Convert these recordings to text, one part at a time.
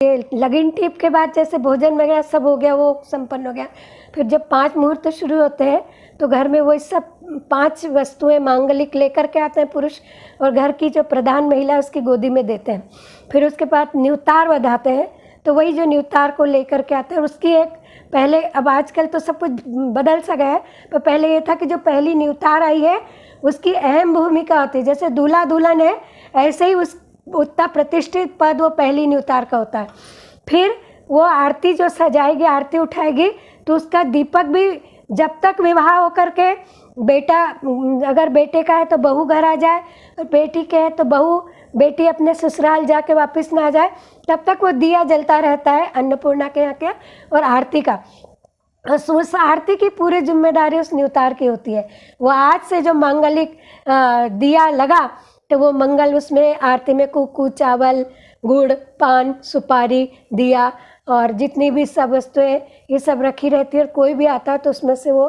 ये लगन टीप के बाद जैसे भोजन वगैरह सब हो गया, वो संपन्न हो गया। फिर जब 5 मुहूर्त शुरू होते हैं तो घर में वो सब 5 वस्तुएं मांगलिक लेकर के आते हैं पुरुष, और घर की जो प्रधान महिला है उसकी गोदी में देते हैं। फिर उसके बाद न्यूतार बंधाते हैं, तो वही जो न्यूतार को लेकर के आते हैं, उसकी एक पहले, अब आजकल तो सब कुछ बदल सा गया है, पर पहले ये था कि जो पहली न्यूतार आई है उसकी अहम भूमिका होती है। जैसे दूल्हा दुल्हन है, ऐसे ही उस उतना प्रतिष्ठित पद वो पहली न्यूतार का होता है। फिर वो आरती जो सजाएगी, आरती उठाएगी, तो उसका दीपक भी जब तक विवाह होकर के बेटा, अगर बेटे का है तो बहू घर आ जाए, और बेटी के है तो बहू बेटी अपने ससुराल जाके वापस ना आ जाए, तब तक वो दिया जलता रहता है अन्नपूर्णा के यहाँ के, और आरती का, उस आरती की पूरी जिम्मेदारी उस न्यूतार की होती है। वो आज से जो मांगलिक दिया लगा, तो वो मंगल, उसमें आरती में कुकू, चावल, गुड़, पान, सुपारी, दिया और जितनी भी सब वस्तुएं ये सब रखी रहती है। कोई भी आता है तो उसमें से वो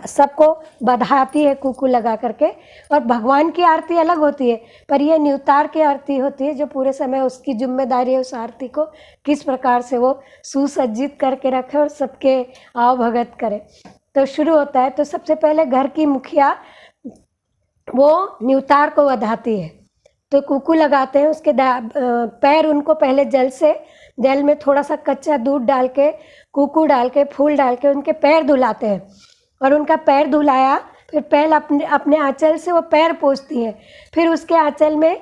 सबको बधाती है कुकू लगा करके। और भगवान की आरती अलग होती है, पर ये न्यूतार की आरती होती है जो पूरे समय उसकी जिम्मेदारी है उस आरती को किस प्रकार से वो सुसज्जित करके रखे और सबके आव भगत करे। तो शुरू होता है, तो सबसे पहले घर की मुखिया वो न्यूतार को बधाती है, तो कुकू लगाते हैं। उसके पैर उनको पहले जल में थोड़ा सा कच्चा दूध डाल के, कुकू डाल के, फूल डाल के उनके पैर धुलाते हैं। और उनका पैर धुलाया, फिर पहले अपने आंचल से वो पैर पोंछती हैं। फिर उसके आंचल में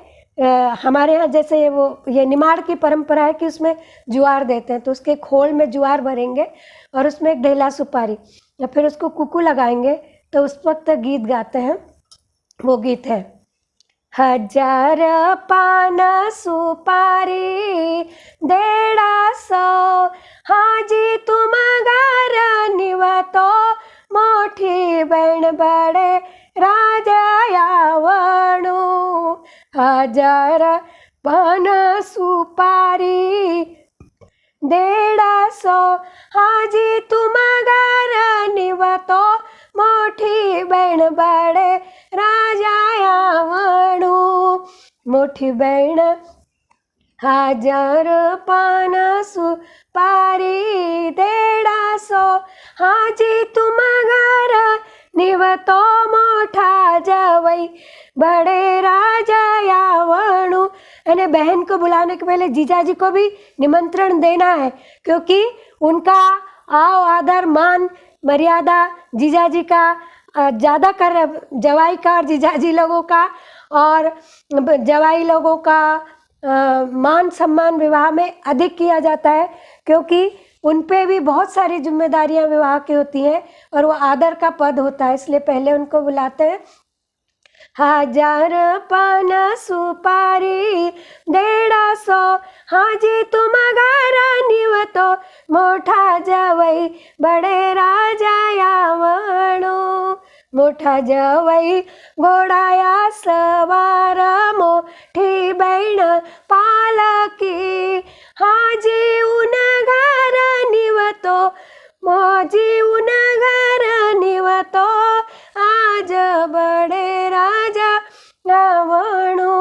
हमारे यहाँ जैसे ये निमाड़ की परंपरा है कि उसमें ज्वार देते हैं, तो उसके खोल में ज्वार भरेंगे और उसमें एक ढेला सुपारी, या फिर उसको कुकू लगाएंगे। तो उस वक्त गीत गाते हैं, वो गीत है, 1000 पान सुपारी 150 हाजी तुम घर निवतो मोठी बहन बड़े राजा यावणू। 1000 पान सुपारी 150 हाजी तुम घर निवतो मोठी बहन बड़े राजा यावणू। मोठी बहन 1000 पान सुपारी 150 हाजी तुम घर निवतो मोठा जवई बड़े राजा यावणू। यानी बहन को बुलाने के पहले जीजाजी को भी निमंत्रण देना है, क्योंकि उनका आओ आदर मान मर्यादा जीजाजी का ज़्यादा कर, जवाई का और जीजाजी लोगों का, और जवाई लोगों का मान सम्मान विवाह में अधिक किया जाता है, क्योंकि उन पे भी बहुत सारी जिम्मेदारियां विवाह की होती हैं और वो आदर का पद होता है, इसलिए पहले उनको बुलाते हैं। 1000 पान सुपारी 150 हाजी तुम घर निवतो मोठा जवई बड़े राजा यावणू। मोठा जवई घोडाया सवार मोठी बहन पालकी हाजी उन घर निवतो मोजी उन घर निवतो आज बड़े राजा यावणू।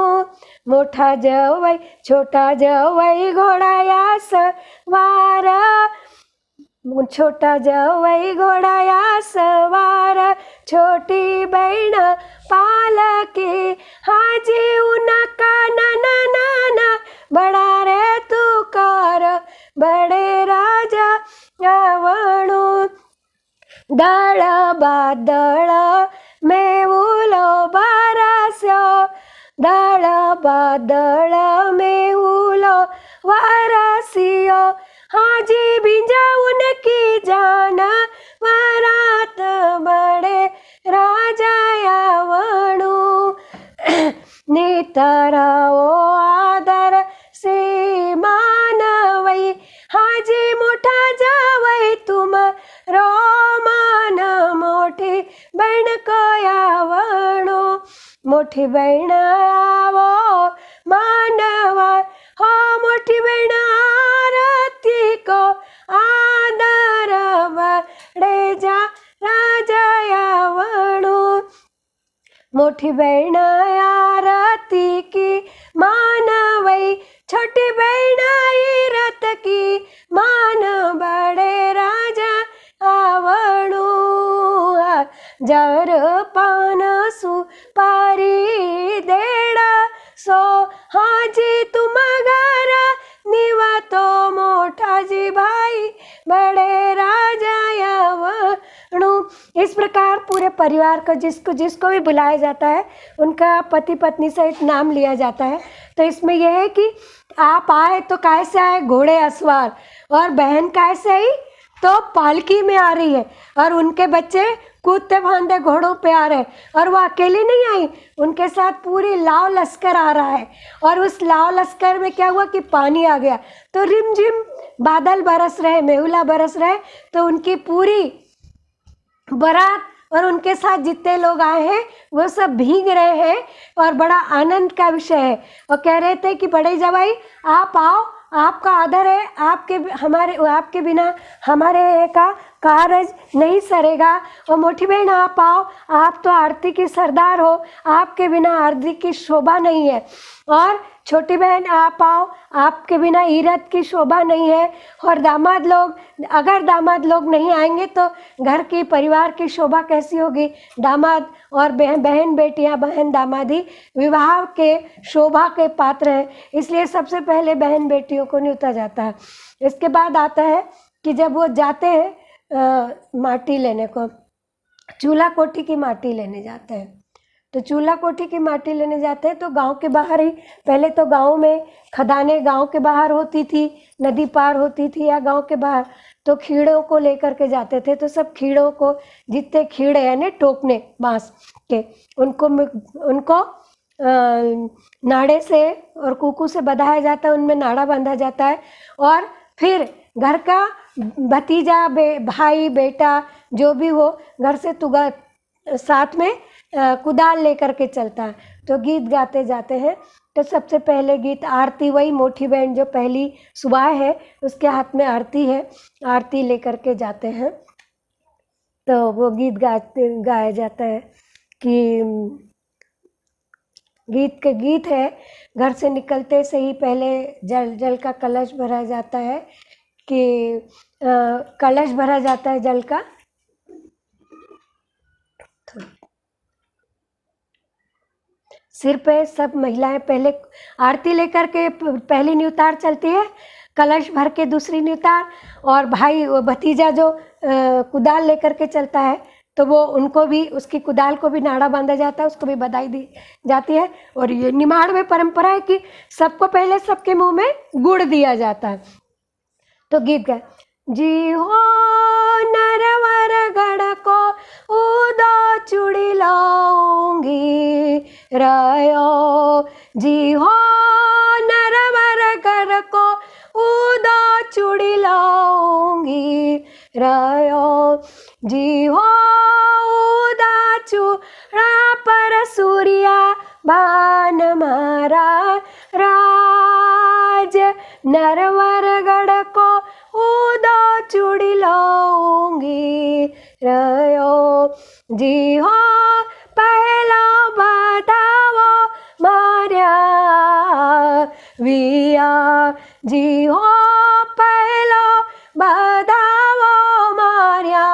मोठा जवई छोटा जवई घोडाया सवार, छोटा जवई घोडाया सवार छोटी बहन पालकी हाजी उनका नाना नाना बड़ा रे तू कर बड़े राजा यावणू। दळ बादळ मेहुलो बारस्यो दळ बादळ मेहुलो वारसियो हाजी भिंजाऊन की जान वरात बड़े राजा यावणू। नितराओ आदर से मानवई हाजी मोठा जावई तुम रोमान मोठी बहन को यावणू। मोठी बहन आवो मानवा हो मोठी बहन आरती को आदर बड़े जा राजा यावणू। मोठी बहन आरती की मानवई छोटी बहन आई रत की मान बड़े राजा आवणु जर पान सुपारी देड़ा सो हाजी तुम घर निवा तो मोठा जी भाई बड़े राजा आवणु। इस प्रकार पूरे परिवार को जिसको भी बुलाया जाता है उनका पति पत्नी सहित नाम लिया जाता है। तो इसमें यह है कि आप आए तो कैसे आए, घोड़े अस्वार, और बहन कैसे आई तो पालकी में आ रही है, और उनके बच्चे कूदते फांदे घोड़ों पे आ रहे हैं, और वो अकेली नहीं आई, उनके साथ पूरी लाव लश्कर आ रहा है। और उस लाव लश्कर में क्या हुआ कि पानी आ गया, तो रिमझिम बादल बरस रहे, मेहुला बरस रहे, तो उनकी पूरी बारात और उनके साथ जितने लोग आए हैं वो सब भीग रहे हैं, और बड़ा आनंद का विषय है। और कह रहे थे कि बड़े जवाई आप आओ, आपका आदर है, आपके बिना हमारे का कारज नहीं सरेगा। और मोटी बहन आप आओ, आप तो आरती की सरदार हो, आपके बिना आरती की शोभा नहीं है। और छोटी बहन आप आओ, आपके बिना ईरत की शोभा नहीं है। और दामाद लोग, अगर दामाद लोग नहीं आएंगे तो घर की परिवार की शोभा कैसी होगी। दामाद और बहन बेटियां, बहन दामादी विवाह के शोभा के पात्र हैं, इसलिए सबसे पहले बहन बेटियों को न्योता जाता है। इसके बाद आता है कि जब वो जाते हैं माटी लेने को, चूल्हा कोठी की माटी लेने जाते हैं। तो चूल्हा कोठी की माटी लेने जाते हैं तो गांव के बाहर ही, पहले तो गांव में खदानें गांव के बाहर होती थी, नदी पार होती थी या गांव के बाहर, तो खीड़ों को लेकर के जाते थे। तो सब खीड़ों को, जितने खीड़े यानी टोकने बांस के, उनको नाड़े से और कुकू से बंधाया जाता है, उनमें नाड़ा बांधा जाता है। और फिर घर का भतीजा, भाई, बेटा जो भी हो, घर से तुगा साथ में कुदाल लेकर के चलता है। तो गीत गाते जाते हैं। तो सबसे पहले गीत आरती, वही मोटी बहन जो पहली सुबह है उसके हाथ में आरती है, आरती लेकर के जाते हैं। तो वो गीत गाया जाता है कि गीत है, घर से निकलते से ही पहले जल का कलश भरा जाता है, कि कलश भरा जाता है जल का। सिर पे सब महिलाएं पहले आरती लेकर के पहली न्यूतार चलती है, कलश भर के दूसरी न्यूतार, और भाई भतीजा जो कुदाल लेकर के चलता है तो वो उनको भी, उसकी कुदाल को भी नाड़ा बांधा जाता है, उसको भी बधाई दी जाती है। और ये निमाड़ में परंपरा है कि सबको पहले सबके मुंह में गुड़ दिया जाता है। तो गीत गाए, जी हो नरवर गढ़ को उदो चुड़ी लाऊंगी रायो, जी हो नरवर गढ़ को उदो चुड़ी लाऊंगी रायो, जी हो उदा चूड़ा पर सूर्या बान मारा राज, नरवर गढ़ को उदो चूड़ी लाऊंगी रयो, जी हो पहला बतावो मार्या विया, जी हो पहला बतावो मार्या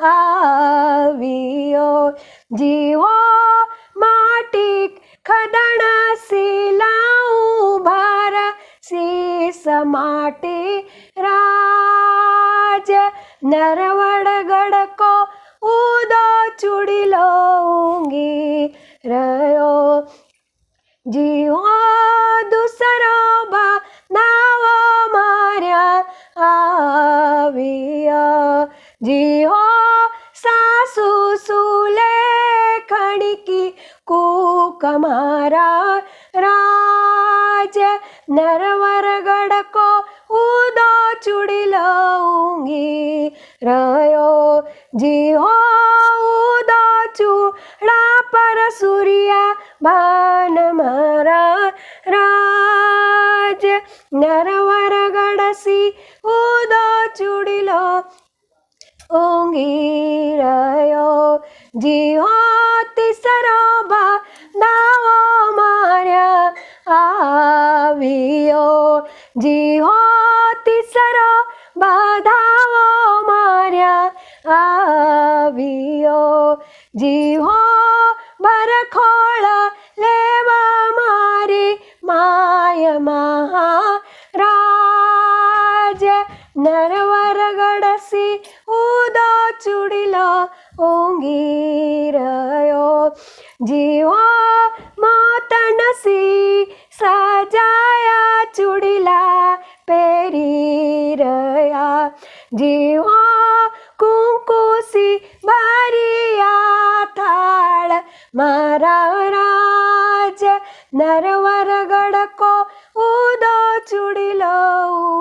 आवियो, जी हो माटी खदण सिलाऊं भार शीस माटी राज, नरवड़गढ़ को उदो चूड़ी लाऊंगी रयो, जी हो दूसरो बनावो मार्या आविया, जी हो सासू सूले खड़की कूक मारा राज, नरवरगढ़ को उदो चूड़ी लाऊंगी रयो, जी हो उदो चूड़ा पर सूर्या भान मारा राज, नरवरगढ़ सी उदो चूड़ी लाऊंगी रयो, जी हो तीसरो दावो मार्या आवियो, हो भरखोळ लेवा मारी माय महाराज नरवर गडसी उदो चुडिलो ओंगीरयो जीवो मोतनसी सजाया चुडिला पेरीरया जीवो कुंकुसी बारिया थाळ मारा राज नरवर गडको उदो चुडिलो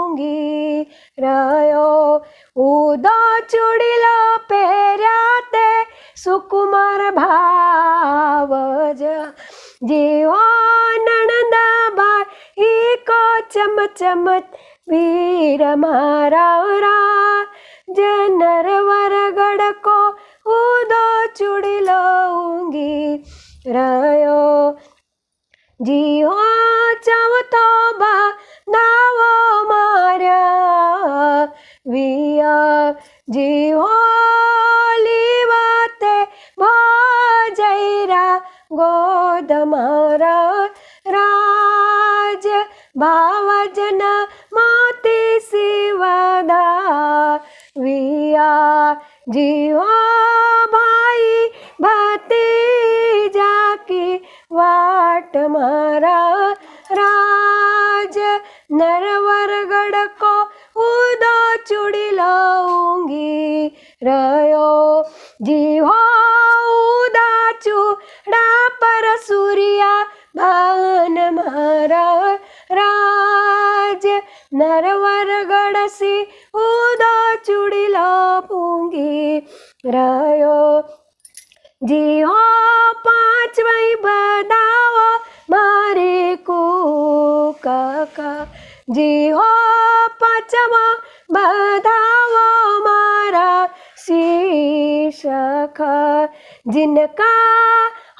ओंगीरयो उदो चुडिलो पेर्या ते सुकुमार भावज जीवो नणंदाबाई को चमचमत वीर मारा राज नरवर गडको उदो चुडिलो ओंगीरयो जीवो चावतो बा नावो मार्या विया जीवो लिवाते भजैरा गोद मारा राज भावजन मोती शिवदा विया जीवो भाई भतीजा की वाट मारा राज नरवर गडको उदो चुडिलो ओंगीरयो जीवो उदा चुडा पर सूर्या भान मारा राज नरवर गडसी उदो चुडिलो ओंगीरयो जीवो पांचवई बदावो मारे कुका जीवो पांचवा बदावो मारा शीशख जिनका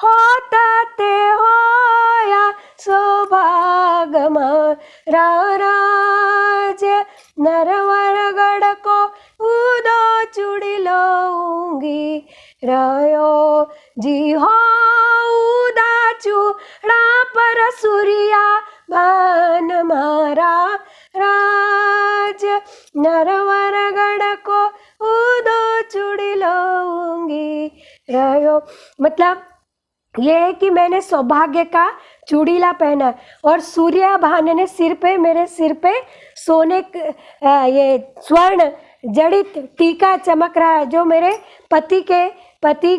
होता ते होया सौभाग मारा राज नरवर गडको उदो चुडिलो ओंगीरयो जीवो उदा चुडा पर सूर्या भान मारा राज नरवर गडको उदो चुडिलो ओंगीरयो मतलब ये है कि मैंने सौभाग्य का चूड़ीला पहना और सूर्य भान ने मेरे सिर पे सोने ये स्वर्ण जड़ित टीका चमक रहा है जो मेरे पति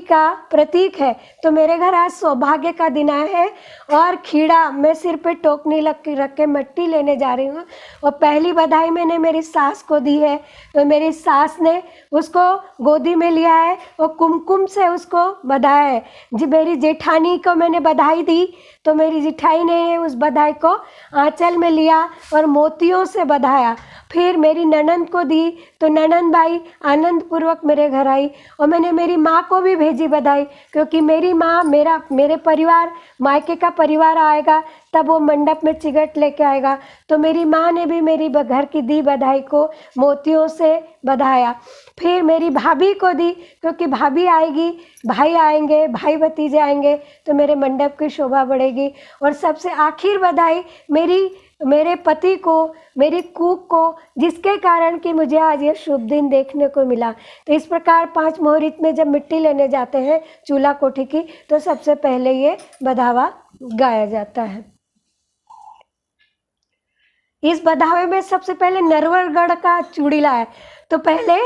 का प्रतीक है। तो मेरे घर आज सौभाग्य का दिन आया है और खीड़ा मैं सिर पे टोकनी रख के मिट्टी लेने जा रही हूँ। और पहली बधाई मैंने मेरी सास को दी है, तो मेरी सास ने उसको गोदी में लिया है और कुमकुम से उसको बधाया है। जी मेरी जेठानी को मैंने बधाई दी तो मेरी जेठाई ने उस बधाई को आंचल में लिया और मोतियों से बधाया। फिर मेरी ननंद को दी तो ननंद भाई आनंद पूर्वक मेरे घर आई और मैंने मेरी माँ को भी भेजी बधाई, क्योंकि मेरी माँ मेरे परिवार मायके का परिवार आएगा तब वो मंडप में चिगट लेके आएगा। तो मेरी माँ ने भी मेरी घर की दी बधाई को मोतियों से बधाया। फिर मेरी भाभी को दी, क्योंकि भाभी आएगी, भाई आएंगे, भाई भतीजे आएंगे तो मेरे मंडप की शोभा बढ़ेगी। और सबसे आखिर बधाई मेरे पति को, मेरी कूक को, जिसके कारण कि मुझे आज ये शुभ दिन देखने को मिला। तो इस प्रकार 5 मुहूर्त में जब मिट्टी लेने जाते हैं चूल्हा कोठी की तो सबसे पहले ये बधावा गाया जाता है। इस बधावे में सबसे पहले नरवरगढ़ का चूड़ीला है। तो पहले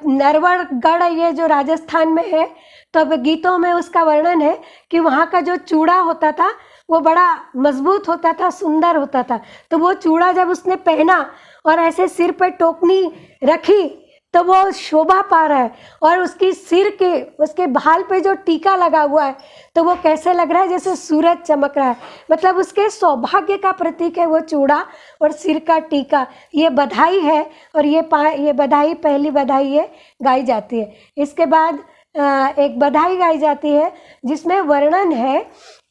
नरवरगढ़ ये जो राजस्थान में है, तो अब गीतों में उसका वर्णन है कि वहाँ का जो चूड़ा होता था वो बड़ा मजबूत होता था, सुंदर होता था। तो वो चूड़ा जब उसने पहना और ऐसे सिर पे टोकनी रखी तो वो शोभा पा रहा है। और उसकी सिर के उसके भाल पे जो टीका लगा हुआ है तो वो कैसे लग रहा है जैसे सूरज चमक रहा है। मतलब उसके सौभाग्य का प्रतीक है वो चूड़ा और सिर का टीका। ये बधाई है और ये बधाई पहली बधाई ये गाई जाती है। इसके बाद एक बधाई गाई जाती है जिसमें वर्णन है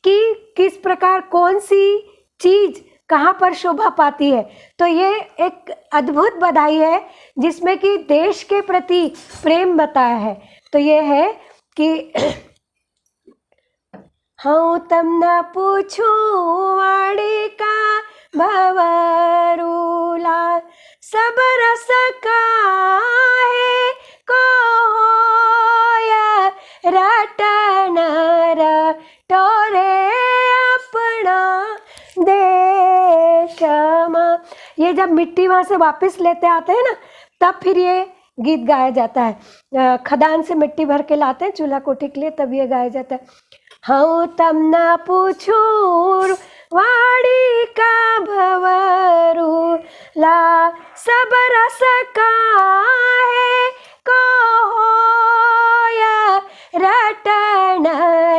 कि किस प्रकार कौन सी चीज़ कहाँ पर शोभा पाती है। तो ये एक अद्भुत बधाई है जिसमें कि देश के प्रति प्रेम बताया है। तो ये है कि हूँ तमने पूछूं वाणी का भवरूला सब रस काहे को होया रटन रटोरे अपना देश में। ये जब मिट्टी वहाँ से वापस लेते आते हैं ना, तब फिर ये गीत गाया जाता है। खदान से मिट्टी भर के लाते हैं चूल्हा कोठी के लिए, तब ये गाया जाता है। हूँ तमने पूछूं वाणी का भवरूला सब रस काहे को होया रटन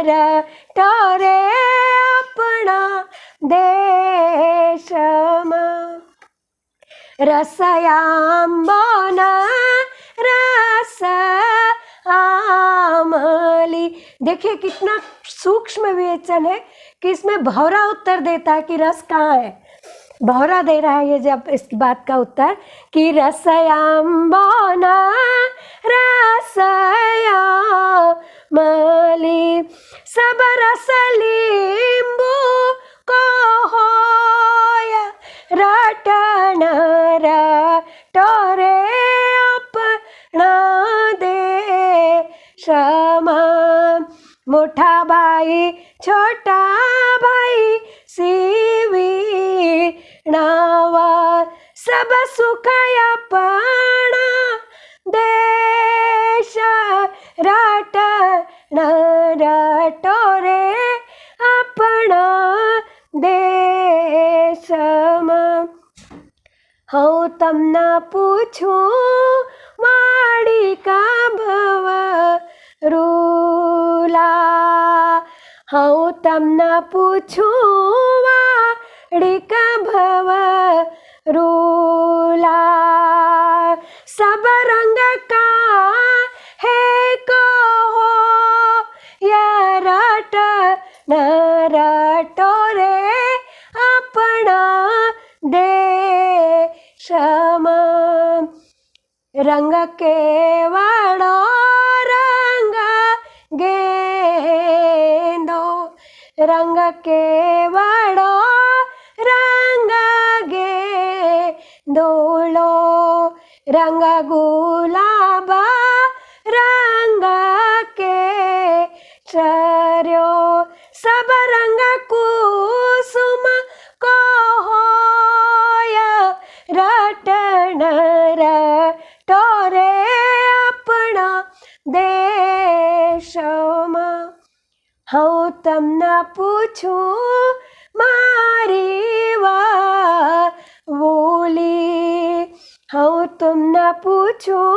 रटोरे अपना देश में। रसयाम्बोन रस आमली, देखिए कितना सूक्ष्म विवेचन है कि इसमें भौरा उत्तर देता है कि रस कहाँ है। भौरा दे रहा है ये जब इस बात का उत्तर कि रसयाम्बोन रसयामली सब रस लींबू को होया रटन रटोरे अपना देश में। मोठा भाई छोटा भाई सीवीणावा सब सुख अपना देश रटन रटोरे अपना देश में। हूँ तमने पूछूं वाणी का भवरूला हूँ तमने पूछूं वाणी का भवरूला सब रंग का है को हो या रटन रटोरे अपना देश में। रंग के वाड़ो रंग गेंदो रंग के वाड़ो रंग गेंदोलो रंग गुलाबा रंग के चर्यो सब रंग कुसुम को होया रटन रटोरे अपना देश में। हूँ तमने पूछूं मारी वाली हूँ तमने पूछूं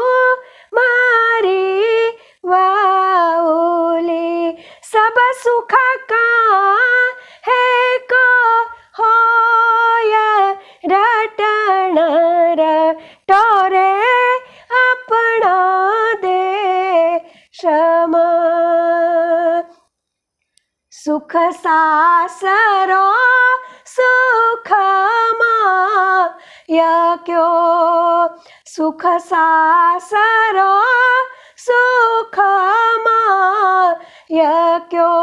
मारी वाली सब सुख का है को होया रटन रटोरे अपना देश में। सुख सासरो सुख माया क्यों सुख सासरो सुख माया क्यों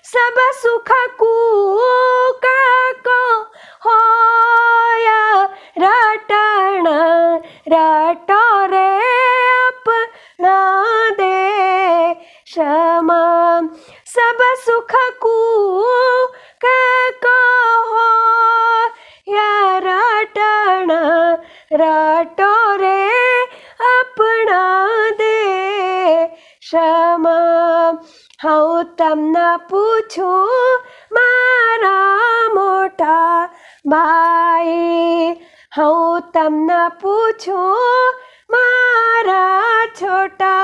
सब सुख कूक को होया रटन रटोरे अपना देश में। सब सुख कूक को होया रटन रटोरे अपना देश में। हूँ तमने पूछूं मारा मोटा भाई हूँ तमने पूछूं मारा छोटा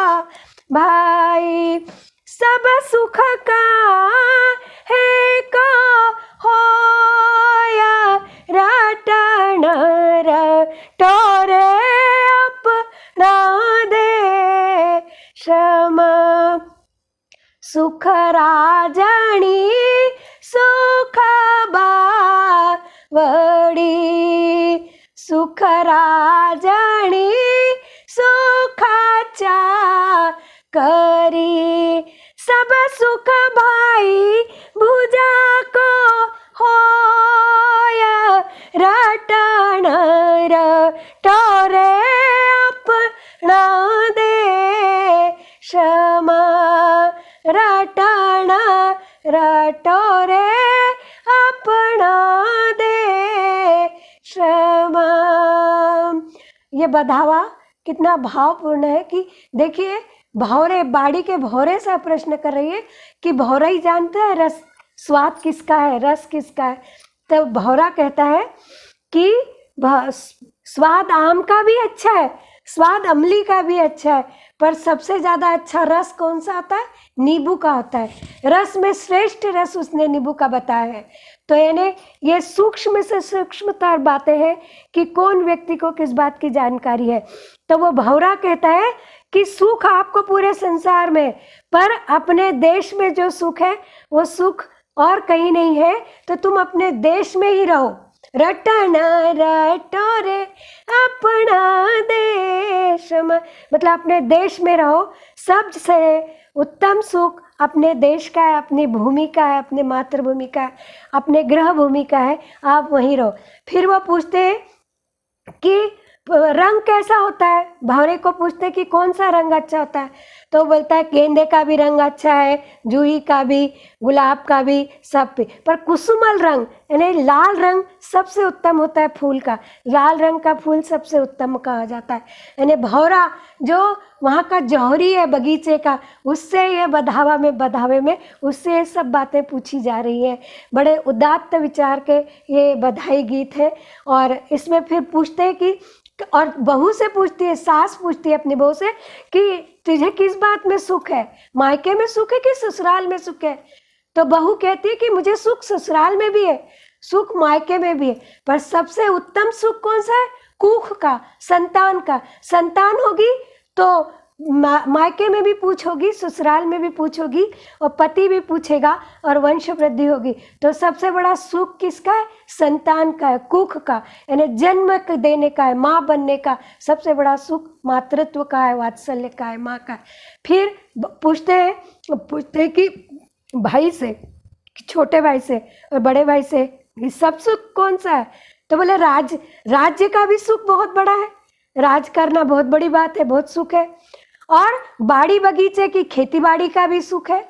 भाई सब सुख का है को होया रटन रटोरे अपना देश में। सुख राजनी सुख बावड़ी सुख राजनी सुख चाकरी सब सुख भाई भुजा को होया, रटन रटोरे अपना देश मां, रटन रटोरे अपना देश मां। ये बधावा कितना भावपूर्ण है कि देखिए, भौरे बाड़ी के भौरे से प्रश्न कर रही है कि भौरा ही जानता है रस स्वाद किसका है, रस किसका है। तो भौरा कहता है कि स्वाद आम का भी अच्छा है, स्वाद अमली का भी अच्छा है, पर सबसे ज्यादा अच्छा रस कौन सा होता है? नींबू का होता है। रस में श्रेष्ठ रस उसने नींबू का बताया है। तो यानी ये सूक्ष्म से सूक्ष्मतर बातें हैं कि कौन व्यक्ति को किस बात की जानकारी है। तो वो भौरा कहता है कि सुख आपको पूरे संसार में, पर अपने देश में जो सुख है वो सुख और कहीं नहीं है, तो तुम अपने देश में ही रहो। रटन रटोरे अपना देश में, मतलब अपने देश में रहो। सबसे उत्तम सुख अपने देश का है, अपनी भूमि का है, अपने मातृभूमि का है, अपने गृह भूमि का है, आप वहीं रहो। फिर वो पूछते हैं कि रंग कैसा होता है, भौरे को पूछते कि कौन सा रंग अच्छा होता है, तो बोलता है गेंदे का भी रंग अच्छा है, जूही का भी, गुलाब का भी, सब पे, पर कुसुमल रंग यानी लाल रंग सबसे उत्तम होता है। फूल का लाल रंग का फूल सबसे उत्तम कहा जाता है। यानी भौरा जो वहाँ का जौहरी है बगीचे का, उससे ये बधावे में उससे ये सब बातें पूछी जा रही है। बड़े उदात्त विचार के ये बधाई गीत है। और इसमें फिर पूछते हैं कि, और बहू से पूछती है, सास पूछती है अपनी बहू से कि तुझे किस बात में सुख है, मायके में सुख है कि ससुराल में सुख है। तो बहू कहती है कि मुझे सुख ससुराल में भी है, सुख मायके में भी है, पर सबसे उत्तम सुख कौन सा है? कुख का, संतान का। संतान होगी तो मायके में भी पूछोगी, ससुराल में भी पूछोगी, और पति भी पूछेगा और वंश वृद्धि होगी। तो सबसे बड़ा सुख किसका है? संतान का है, कुख का, यानी जन्म देने का है, माँ बनने का। सबसे बड़ा सुख मातृत्व का है, वात्सल्य का है, माँ का है। फिर पूछते हैं कि भाई से, छोटे भाई से और बड़े भाई से सब सुख कौन सा है? तो बोले राज्य का भी सुख बहुत बड़ा है, राज करना बहुत बड़ी बात है, बहुत सुख है। और बाड़ी बगीचे की खेती बाड़ी का भी सुख है,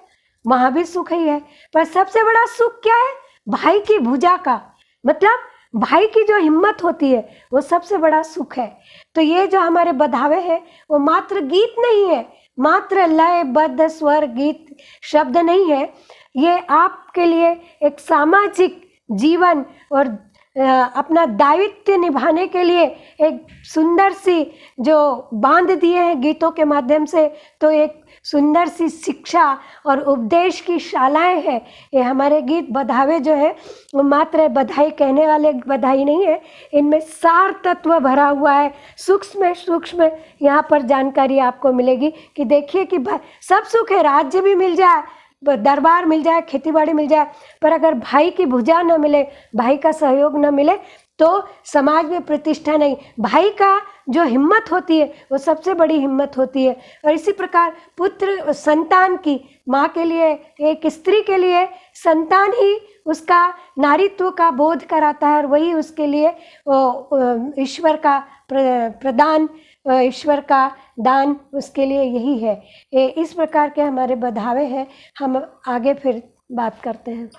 वहां भी सुख ही है। पर सबसे बड़ा सुख क्या है? भाई की भुजा का, मतलब भाई की जो हिम्मत होती है वो सबसे बड़ा सुख है। तो ये जो हमारे बधावे हैं वो मात्र गीत नहीं है, मात्र लय बद्ध स्वर गीत शब्द नहीं है। ये आपके लिए एक सामाजिक जीवन और अपना दायित्व निभाने के लिए एक सुंदर सी जो बांध दिए हैं गीतों के माध्यम से, तो एक सुंदर सी शिक्षा और उपदेश की शालाएं हैं ये हमारे गीत। बधावे जो है वो मात्र बधाई कहने वाले बधाई नहीं है, इनमें सार तत्व भरा हुआ है। सूक्ष्म यहाँ पर जानकारी आपको मिलेगी कि देखिए कि सब सुख है, राज्य भी मिल जाए, दरबार मिल जाए, खेतीबाड़ी मिल जाए, पर अगर भाई की भुजा न मिले, भाई का सहयोग न मिले तो समाज में प्रतिष्ठा नहीं। भाई का जो हिम्मत होती है वो सबसे बड़ी हिम्मत होती है। और इसी प्रकार पुत्र संतान की, माँ के लिए, एक स्त्री के लिए संतान ही उसका नारीत्व का बोध कराता है, और वही उसके लिए ईश्वर का प्रदान, ईश्वर का दान उसके लिए यही है। इस प्रकार के हमारे बधावे हैं। हम आगे फिर बात करते हैं।